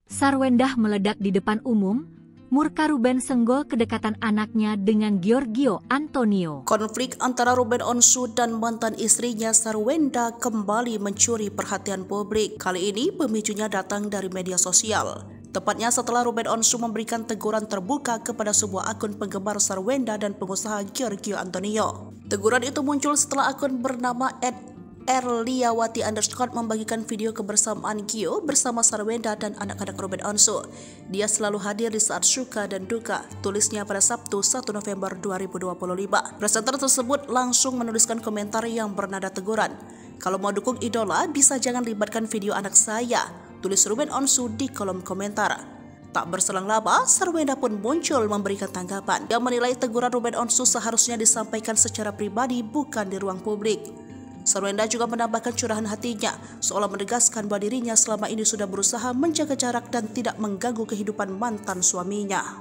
Sarwendah meledak di depan umum, murka Ruben senggol kedekatan anaknya dengan Giorgio Antonio. Konflik antara Ruben Onsu dan mantan istrinya Sarwenda kembali mencuri perhatian publik. Kali ini pemicunya datang dari media sosial. Tepatnya setelah Ruben Onsu memberikan teguran terbuka kepada sebuah akun penggemar Sarwenda dan pengusaha Giorgio Antonio. Teguran itu muncul setelah akun bernama @erliawati_ membagikan video kebersamaan Gio bersama Sarwenda dan anak-anak Ruben Onsu. Dia selalu hadir di saat suka dan duka, tulisnya pada Sabtu 1 November 2025. Presenter tersebut langsung menuliskan komentar yang bernada teguran. "Kalau mau dukung idola, bisa jangan libatkan video anak saya," tulis Ruben Onsu di kolom komentar. Tak berselang lama, Sarwenda pun muncul memberikan tanggapan. Dia menilai teguran Ruben Onsu seharusnya disampaikan secara pribadi, bukan di ruang publik. Sarwenda juga menambahkan curahan hatinya, seolah menegaskan bahwa dirinya selama ini sudah berusaha menjaga jarak dan tidak mengganggu kehidupan mantan suaminya.